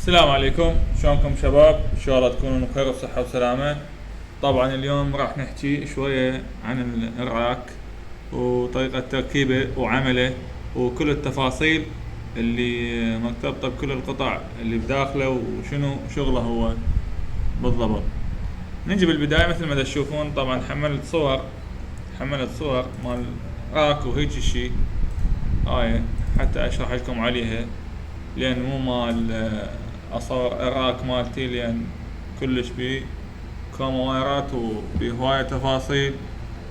السلام عليكم، شلونكم شباب؟ ان شاء الله تكونون بخير وصحة وسلامة. طبعا اليوم راح نحكي شوية عن الراك وطريقة تركيبه وعمله وكل التفاصيل اللي مرتبطة بكل القطع اللي بداخله وشنو شغله هو بالضبط. نجي بالبداية مثل ما تشوفون، طبعا حملت صور مال راك وهيج شي. هاي حتى اشرح لكم عليها، لان مو مال اصور الراك مالتي، لان كلش بيه كاميرات وبيه هواية تفاصيل،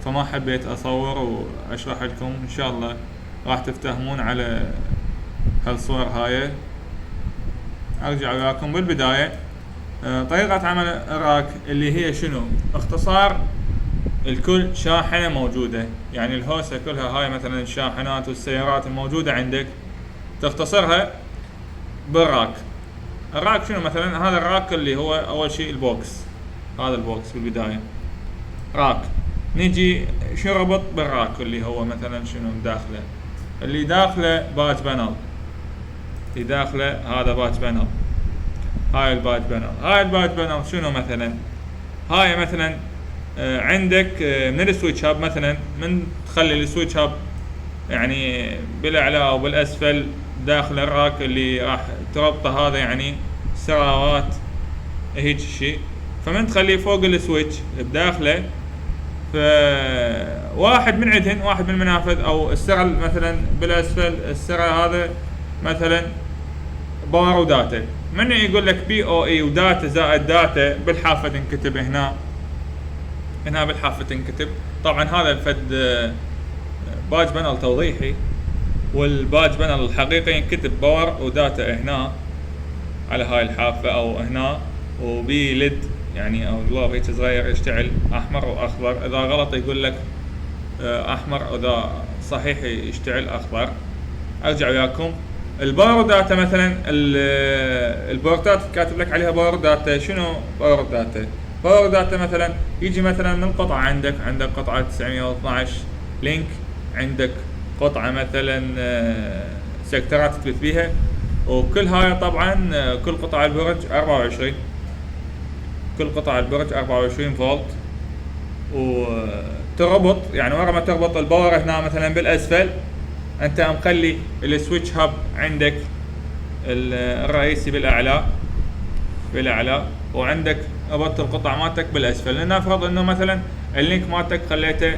فما حبيت اصور واشرح لكم. ان شاء الله راح تفتهمون على هالصور هاي. ارجع وياكم بالبداية. طريقة عمل الراك اللي هي شنو؟ اختصار الكل شاحنة موجودة، يعني الهوسة كلها هاي مثلا الشاحنات والسيارات الموجودة عندك تختصرها بالراك. الراك شنو؟ مثلا هذا الراك اللي هو اول شيء البوكس، هذا البوكس بالبداية راك. نيجي شو ربط بالراك اللي هو مثلا شنو داخله؟ اللي داخله باج بانل، اللي داخله هذا باج بانل. هاي الباج بانل شنو مثلا؟ هاي مثلا عندك من السويتش هاب، مثلا من تخلي السويتش هاب يعني بالاعلى او بالاسفل داخل الراك اللي راح تربطه، هذا يعني سراوات هيك شيء. فمن تخليه فوق السويتش بداخله، فواحد من عندهن، واحد من المنافذ او السرة مثلا بالاسفل، السرة هذا مثلا باور وداتا. من يقول لك بي او اي وداتا زائد داتا بالحافة تنكتب هنا بالحافة تنكتب. طبعا هذا فد باج بانل توضيحي، والباج بانل الحقيقي ينكتب باور وداتا هنا على هاي الحافة او هنا، وبي ليد يعني او جلوب هيك صغير يشتعل احمر واخضر. اذا غلط يقول لك احمر، اذا صحيح يشتعل اخضر. ارجع وياكم. الباور داتا مثلا البورتات كاتب لك عليها باور داتا. شنو باور داتا؟ باور داتا مثلا يجي مثلا من قطعة عندك قطعة 912 لينك، عندك قطعة مثلا سيكترات تثبت بيها، وكل هاي طبعا كل قطع البرج 24، كل قطع البرج 24 فولت. وتربط يعني ورا ما تربط الباور هنا مثلا بالاسفل، انت مخلي السويتش هاب عندك الرئيسي بالاعلى، وعندك ربطت القطع مالتك بالاسفل. لنفرض انه مثلا اللينك مالتك خليته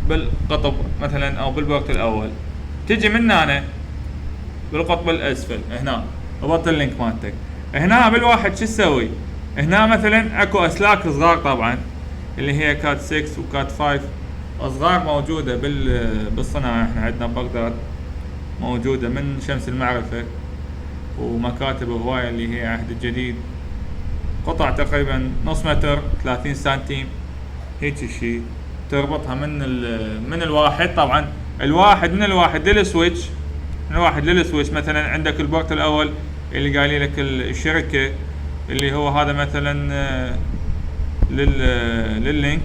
بالقطب مثلا او بالبورت الاول، تجي من هنا بالقطب الاسفل هنا ربطت اللينك مالتك. هنا بالواحد شو تسوي؟ هنا مثلا اكو اسلاك صغار، طبعا اللي هي كات 6 وكات 5 صغار موجودة بالصناعة. احنا عندنا ببغداد موجودة من شمس المعرفة ومكاتب هواية اللي هي عهد الجديد، قطع تقريبا نص متر 30 سنتيم هيك شي، تربطها من الواحد. طبعا الواحد للسويتش، من الواحد للسويتش. مثلا عندك البورت الاول اللي قايل لك الشركة اللي هو هذا مثلا لللينك،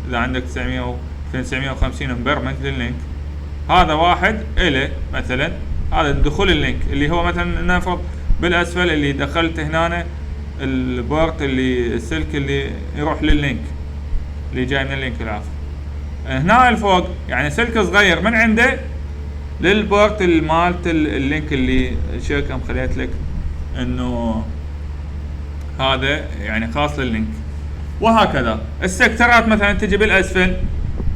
اذا عندك 950 مبرمج لللينك، هذا واحد إله مثلا. هذا دخول اللينك اللي هو مثلا نفرض بالاسفل اللي دخلت هنا البورت اللي السلك اللي يروح لللينك اللي جاي من اللينك العفو. هنا الفوق يعني سلك صغير من عنده للبورت مالت اللينك اللي الشركة مخليت لك انه هذا يعني خاص لللينك. وهكذا السكترات مثلا تجي بالاسفل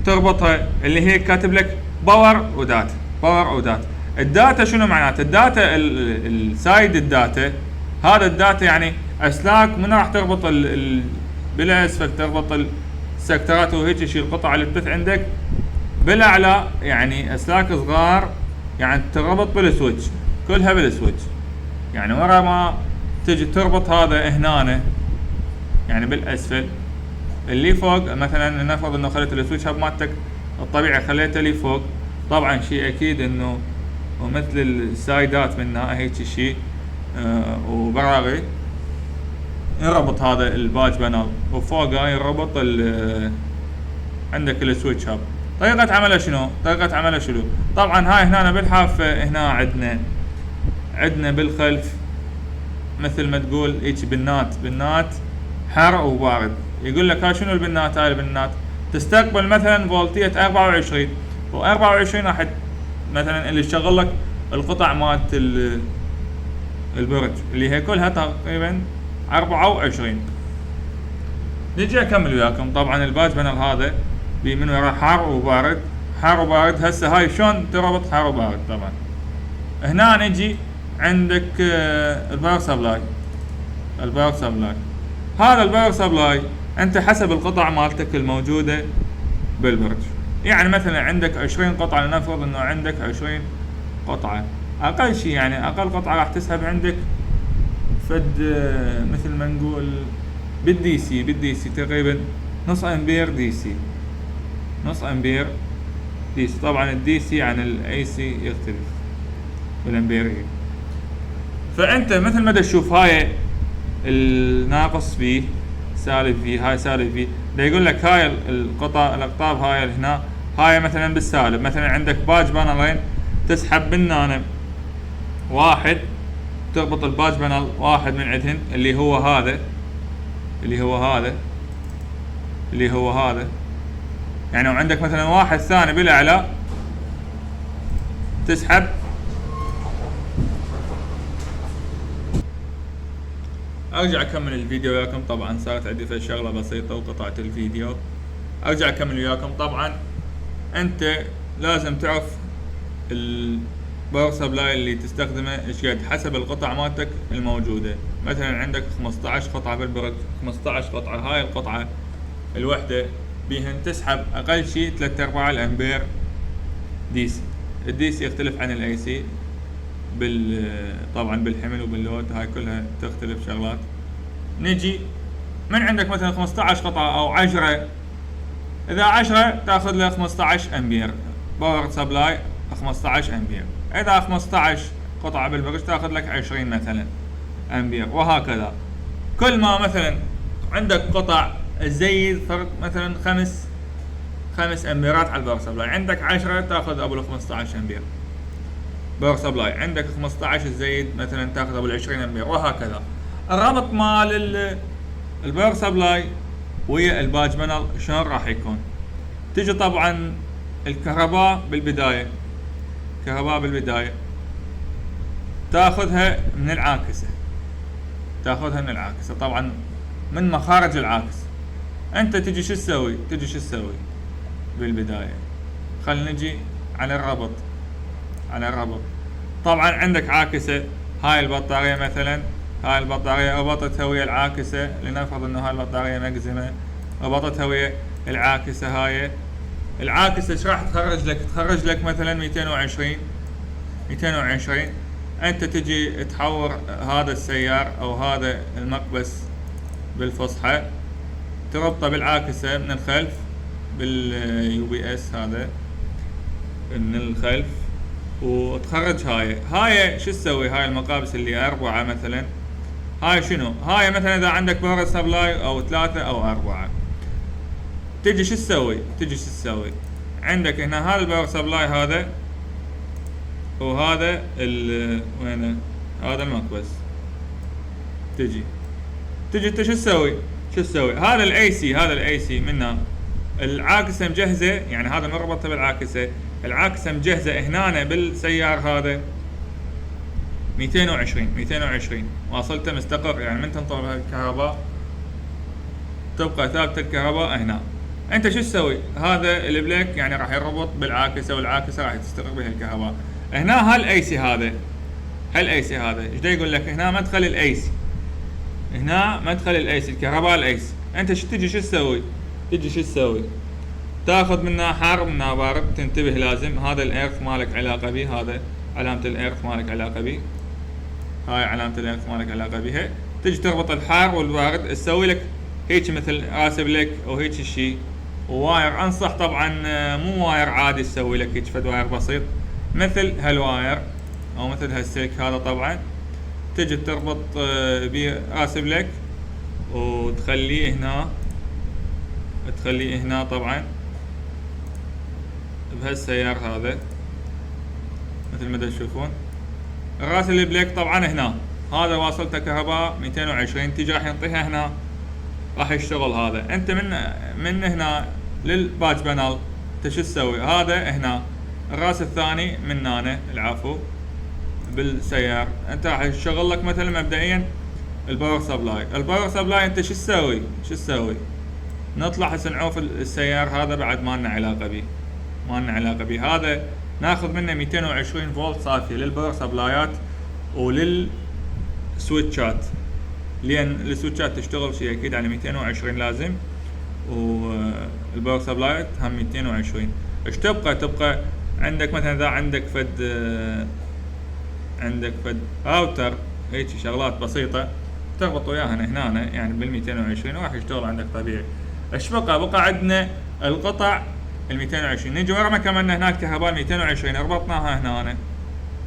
تربطها، اللي هي كاتب لك باور وداتا. الداتا شنو معناته؟ الداتا السايد الداتا، هذا الداتا يعني اسلاك من راح تربط بالاسفل، تربط السكترات وهيك شيء، القطع اللي تبث عندك بالاعلى يعني اسلاك صغار، يعني تربط بالسويتش، كلها بالسويتش. يعني ورا ما تجي تربط هذا هنا يعني بالاسفل. اللي فوق مثلا نفرض انه خليت السويتش هاب مالتك الطبيعي خليته لي فوق، طبعا شيء اكيد انه ومثل السايدات منها هيك شيء وبراغي يربط هذا الباج بانل، وفوقه يربط عندك السويتش هاب. طريقة عمله شنو؟ طبعا هاي هنا بالحافة هنا عندنا بالخلف مثل ما تقول هيك بنات حار وبارد. يقول لك ها شنو البنات؟ هاي البنات تستقبل مثلا فولتية 24 و24 راح مثلا اللي يشغل لك القطع مالت البرج اللي هي كلها تقريبا 24. نجي اكمل وياكم. طبعا الباج بانل هذا بي من وراه حار وبارد. حار وبارد هسه هاي شلون تربط حار وبارد؟ طبعا هنا نجي عندك الباور سبلاي. هذا الباور سبلاي انت حسب القطع مالتك الموجودة بالبرج. يعني مثلا عندك 20 قطعة، لنفرض انه عندك 20 قطعة، اقل شيء يعني اقل قطعة راح تسحب عندك فد مثل ما نقول بالدي سي تقريبا نص امبير دي سي. طبعا الدي سي عن الاي سي يختلف بالامبيرية. فانت مثل ما تشوف هاي الناقص فيه سالب فيه، هاي سالب فيه، دا يقول لك هاي الاقطاب هاي هنا هاي مثلا بالسالب. مثلا عندك باج بانلين تسحب من هنا واحد، تربط الباج بانل واحد من عندهن اللي هو هذا يعني. وعندك مثلا واحد ثاني بالاعلى تسحب. ارجع اكمل الفيديو وياكم. طبعا صارت عندي في شغله بسيطه وقطعت الفيديو. ارجع اكمل وياكم. طبعا انت لازم تعرف الباور سبلاي اللي تستخدمه ايش قد حسب القطع مالتك الموجوده. مثلا عندك 15 قطعه بالبرج، 15 قطعه، هاي القطعه الوحده بيهن تسحب اقل شيء 3/4 الامبير دي سي. الدي سي يختلف عن الاي سي طبعا بالحمل وباللود، هاي كلها تختلف شغلات. نجي من عندك مثلا 15 قطعة او 10، اذا 10 تاخذ له 15 امبير باور سبلاي 15 امبير. اذا 15 قطعة بالبرج تاخذ لك 20 مثلا امبير، وهكذا. كل ما مثلا عندك قطع تزيد فرق مثلا 5 امبيرات على الباور سبلاي. عندك 10 تاخذ ابو 15 امبير باور سبلاي. عندك 15 تزيد مثلا تاخذ ابو 20 امبير، وهكذا. الربط مال الباور سبلاي ويا الباج بانل شلون راح يكون؟ تجي طبعا الكهرباء بالبداية تاخذها من العاكسة. طبعا من مخارج العاكس. انت تجي شو تسوي بالبداية؟ خلينا نجي على الربط. طبعا عندك عاكسة، هاي البطارية مثلا، هاي البطارية ربطتها ويا العاكسة. لنفرض انه هاي البطارية مقزمة، ربطتها ويا العاكسة. هاي العاكسة ايش راح تخرج لك مثلا 220. انت تجي تحور هذا السيار او هذا المقبس بالفصحى، تربطه بالعاكسة من الخلف باليو بي اس هذا من الخلف، وتخرج هاي شو تسوي؟ هاي المقابس اللي 4 مثلا، هاي شنو؟ هاي مثلا اذا عندك باور سبلاي او 3 او 4، تجي شو تسوي؟ عندك هنا هذا الباور سبلاي هذا، وهذا وين هذا المقبس. تجي انت شو تسوي؟ هذا الاي سي منه العاكسة مجهزة، يعني هذا مربوطة بالعاكسة. العاكسة مجهزة هنا بالسيار هذا 220 واصلته مستقر، يعني من تنطر الكهرباء تبقى ثابتة الكهرباء هنا. انت شو تسوي؟ هذا البليك يعني راح يربط بالعاكسة، والعاكسة راح تستقر بها الكهرباء. هنا هالاي سي هذا ايش دا يقول لك؟ هنا مدخل الاي سي، الكهرباء الاي سي. انت شو تسوي؟ تاخذ منها حار منها بارد. تنتبه لازم هذا الارث مالك علاقة به، هذا علامة الارث مالك علاقة به، هاي علامة الارث مالك علاقة بها. تجي تربط الحار والبارد، تسوي لك هيك مثل راس بليك او هيك شيء. وواير انصح طبعا مو واير عادي، تسوي لك هيك فد واير بسيط مثل هالواير او مثل هالسلك هذا. طبعا تجي تربط براس بليك وتخليه هنا طبعا بهالسيار هذا مثل ما تشوفون. راس البليك طبعا هنا هذا واصلته كهرباء 220، تيجي راح ينطيها هنا، راح يشتغل هذا. انت من هنا للباج بانل انت شو تسوي؟ هذا هنا الراس الثاني من هنا، العفو، بالسيار انت راح يشغل لك مثلا مبدئيا الباور سبلاي. الباور سبلاي انت شو تسوي؟ نطلع هسه نعوف السيار هذا، بعد ما لنا علاقه به، هذا ناخذ منه 220 فولت صافيه للباور سبلايات وللسويتشات، لان السويتشات تشتغل شيء اكيد على 220 لازم، والباور سبلايات هم 220. ايش تبقى عندك مثلا اذا عندك فد راوتر هيك شغلات بسيطه تربط وياها هنا يعني بال 220 وراح يشتغل عندك طبيعي. ايش بقى عندنا القطع ال 220. نيجي ورا ما كملنا هناك كهرباء 220 ربطناها هنا،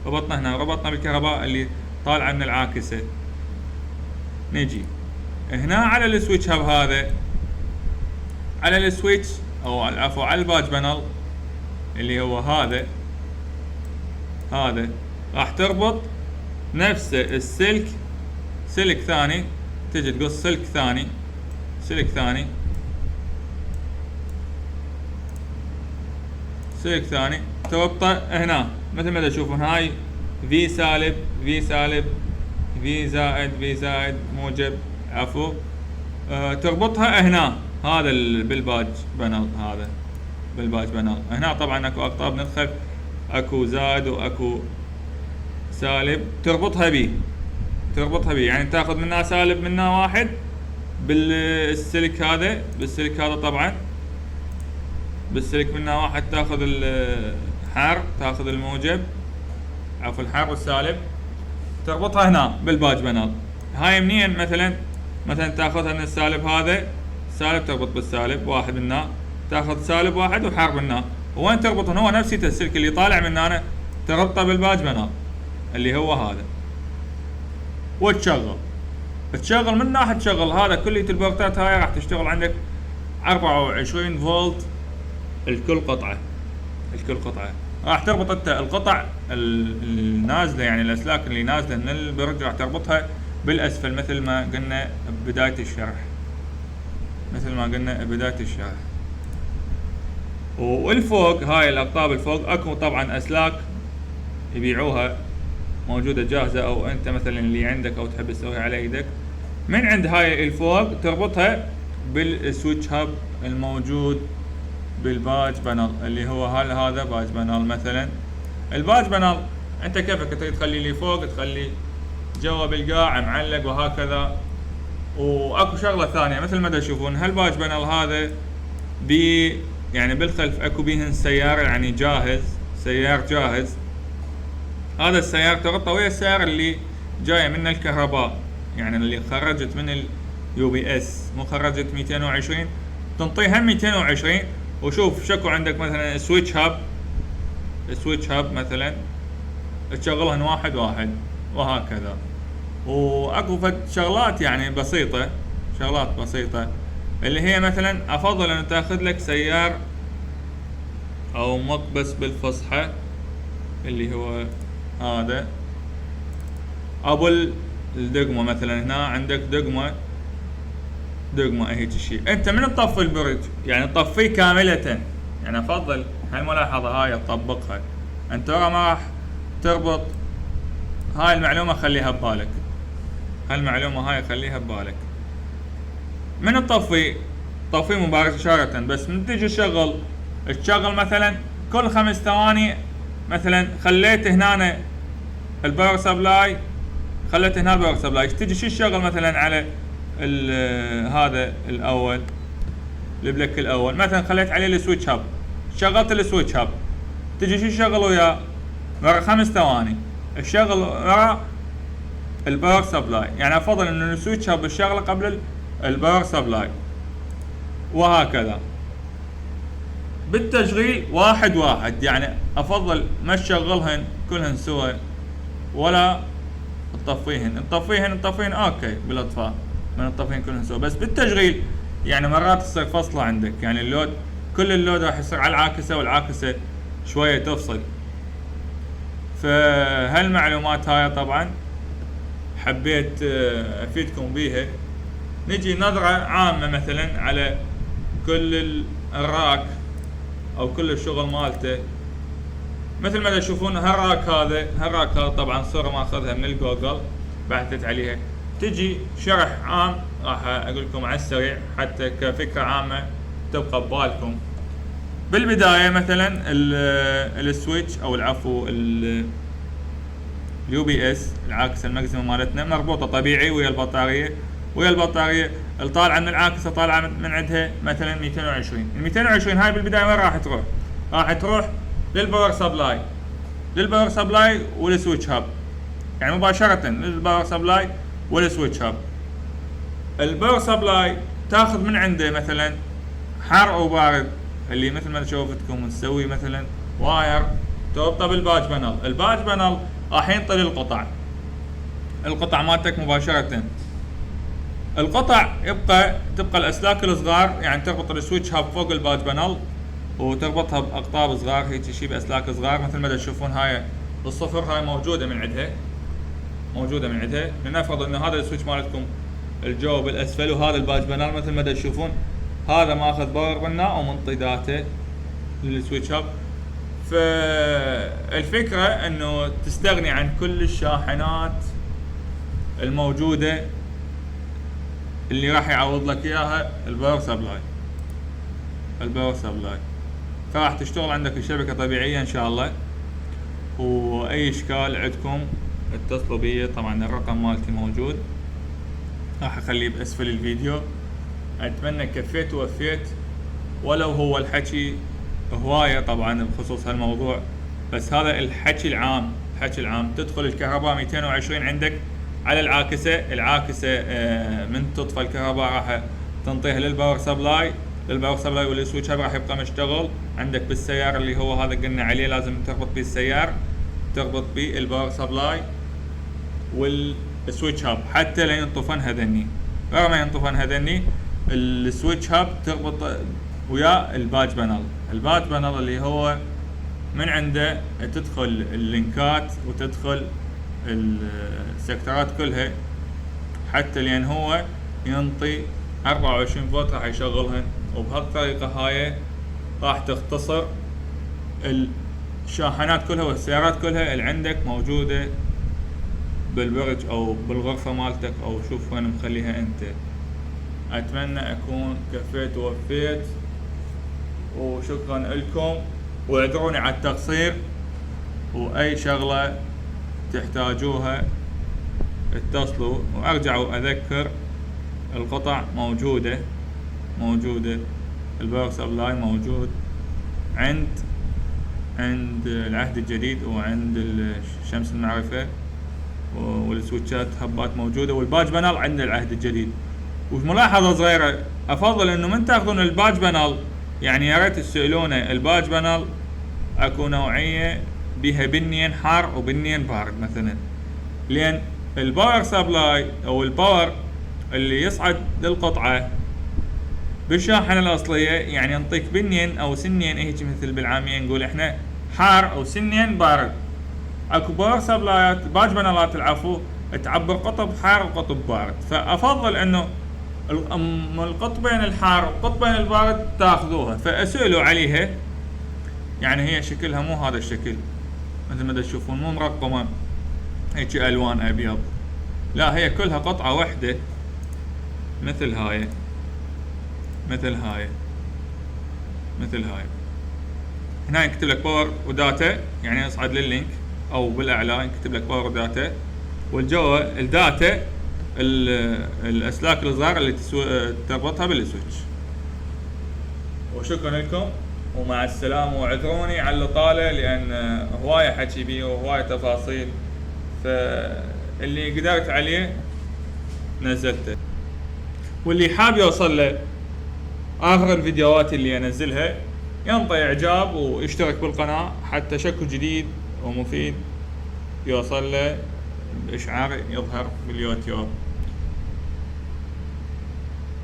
ربطنا بالكهرباء اللي طالعه من العاكسه. نيجي هنا على السويتش هاب هذا، على السويتش او العفو على الباج بانل اللي هو هذا راح تربط نفس السلك، سلك ثاني، تجي تقص سلك ثاني تربطه هنا مثل ما تشوفون، هاي في سالب في زائد موجب، عفو، تربطها هنا، هذا بالباج بانل، هنا طبعا اكو اقطاب ندخل، اكو زائد واكو سالب، تربطها بيه يعني تاخذ منها سالب منها واحد بالسلك هذا طبعا بالسلك منها واحد، تاخذ الحار، تاخذ الموجب، عفوا الحار والسالب، تربطها هنا بالباج بانل. هاي منين مثلا تاخذها من السالب هذا، سالب تربط بالسالب واحد منها، تاخذ سالب واحد وحار منها، وين تربطهم؟ هو نفس السلك اللي طالع من هنا تربطه بالباج بانل اللي هو هذا، وتشغل من ناحية تشغل هذا كلية البورتات هاي راح تشتغل عندك 24 فولت الكل قطعة. راح تربط انت القطع النازلة، يعني الاسلاك اللي نازلة من البرج راح تربطها بالاسفل مثل ما قلنا ببداية الشرح. والفوق هاي الاقطاب الفوق اكو طبعا اسلاك يبيعوها موجودة جاهزة، او انت مثلا اللي عندك او تحب تسويها على ايدك. من عند هاي الفوق تربطها بالسويتش هاب الموجود بالباج بانل اللي هو هذا باج بانل. مثلا الباج بانل انت كيفك تريد تخلي لي فوق، تخلي جوا بالقاع معلق وهكذا. واكو شغلة ثانية مثل ما تشوفون هالباج بانل هذا يعني بالخلف اكو بيهن سيارة، يعني سيار جاهز. هذا السيار تربطه ويا السيارة اللي جاية من الكهرباء، يعني اللي خرجت من اليو بي اس، مو خرجت 220 تنطيها 220. وشوف شكو عندك مثلا سويتش هاب مثلا تشغلهن واحد وهكذا. واكو شغلات يعني شغلات بسيطة اللي هي مثلا افضل ان تاخذ لك سيار او مقبس بالفصحى اللي هو هذا، ابو الدقمة مثلا. هنا عندك دقمة هيك شيء، انت من تطفي البرج يعني تطفيه كاملة، يعني افضل هالملاحظة هاي تطبقها. انت ما راح تربط هاي المعلومة، خليها ببالك، خليها من تطفي مباشرة. بس من تيجي تشغل مثلا كل 5 ثواني، مثلا خليت هنا الباور سبلاي، تيجي شو تشغل مثلا على هذا الاول، البلك الاول مثلا خليت عليه السويتش هاب، شغلت السويتش هاب، تيجي شو تشغل وياه ورا 5 ثواني الشغل ورا الباور سبلاي. يعني افضل ان السويتش هاب الشغله قبل الباور سبلاي، وهكذا بالتشغيل واحد. يعني افضل ما تشغلهن كلهن سوا ولا تطفيهن اوكي بالاطفاء، من تطفيهن كلهن سوا. بس بالتشغيل يعني مرات تصير فصلة عندك، يعني اللود كل اللود راح يصير على العاكسة، والعاكسة شوية تفصل. فهالمعلومات هاي طبعا حبيت افيدكم بيها. نجي نظرة عامة مثلا على كل الراك او كل الشغل مالته. مثل ما تشوفون هالراك هذا طبعا صورة ماخذها من الجوجل، بحثت عليها. تجي شرح عام راح اقول لكم على السريع حتى كفكرة عامة تبقى ببالكم. بالبداية مثلا السويتش او العفو اليو بي اس العاكسة الماكسيموم مالتنا مربوطة طبيعي ويا البطارية اللي طالعة من العاكسة طالعة من عندها مثلا 220. ال 220 هاي بالبداية وين راح تروح؟ راح تروح للباور سبلاي والسويتش هاب، يعني مباشرة للباور سبلاي والسويتش هاب. الباور سبلاي تاخذ من عنده مثلا حار او بارد، اللي مثل ما شوفتكم نسوي مثلا واير تربطه بالباج بانل. الباج بانل راح ينطي القطع مالتك مباشرة. القطع تبقى الاسلاك الصغار، يعني تربط السويتش هاب فوق الباج بانل وتربطها باقطاب صغار هيك شيء باسلاك صغار. مثل ما تشوفون هاي بالصفر هاي موجودة من عندها. لنفرض انه هذا السويتش مالتكم الجو بالاسفل وهذا الباج بانل مثل ما تشوفون هذا ماخذ باور بنا ومنطي داتا للسويتش هاب. فالفكرة انه تستغني عن كل الشاحنات الموجودة اللي راح يعوض لك اياها الباور سبلاي. فراح تشتغل عندك الشبكة طبيعية ان شاء الله. واي اشكال عندكم اتصلوا بي، طبعا الرقم مالتي موجود راح اخليه باسفل الفيديو. اتمنى كفيت ووفيت، ولو هو الحكي هواية طبعا بخصوص هالموضوع، بس هذا الحكي العام. تدخل الكهرباء 220 عندك على العاكسة من تطفى الكهرباء راح تنطيها للباور سبلاي والسويتش هاب راح يبقى مشتغل عندك بالسيارة، اللي هو هذا قلنا عليه لازم تربط به السيارة، تربط به الباور سبلاي والسويتش هاب حتى لا ينطفن هذني. غير ما ينطفن هذني السويتش هاب تربط ويا الباج بانل اللي هو من عنده تدخل اللينكات وتدخل السيكتورات كلها حتى لان هو ينطي 24 فولت راح يشغلهن. وبهالطريقة هاي راح تختصر الشاحنات كلها والسيارات كلها اللي عندك موجودة بالبرج او بالغرفة مالتك او شوف وين مخليها انت. اتمنى اكون كفيت ووفيت، وشكرا لكم، واعذروني على التقصير، واي شغلة تحتاجوها اتصلوا. وارجع واذكر القطع موجودة الباور سبلاي موجود عند العهد الجديد وعند شمس المعرفة، والسويتشات هبات موجودة، والباج بانل عند العهد الجديد. وملاحظة صغيرة، افضل انه من تاخذون الباج بانل، يعني يا ريت تسألونه الباج بانل اكو نوعية بها بنين حار وبنين بارد مثلا، لان الباور سبلاي او الباور اللي يصعد للقطعة بالشاحنة الاصلية يعني ينطيك بنين او سنين هيك مثل بالعامية نقول احنا حار او سنين بارد. اكو باور سبلايات باج بانلات العفو تعبر قطب حار وقطب بارد، فافضل انه القطبين الحار والقطبين البارد تاخذوها. فاسئلوا عليها، يعني هي شكلها مو هذا الشكل مثل ما تشوفون، مو مرقمة هيك الوان ابيض، لا هي كلها قطعة واحدة مثل هاي. هنا يكتب لك باور وداتا، يعني يصعد لللينك او بالاعلى يكتب لك باور وداتا، والجوا الداتا الاسلاك الصغار اللي تربطها بالسويتش. وشكرا لكم ومع السلامة، واعذروني على الإطالة لأن هواية حكي بيه وهواية تفاصيل، فاللي قدرت عليه نزلته. واللي حاب يوصل له آخر الفيديوهات اللي أنزلها ينطي إعجاب ويشترك بالقناة حتى شكل جديد ومفيد يوصل له بإشعار يظهر باليوتيوب.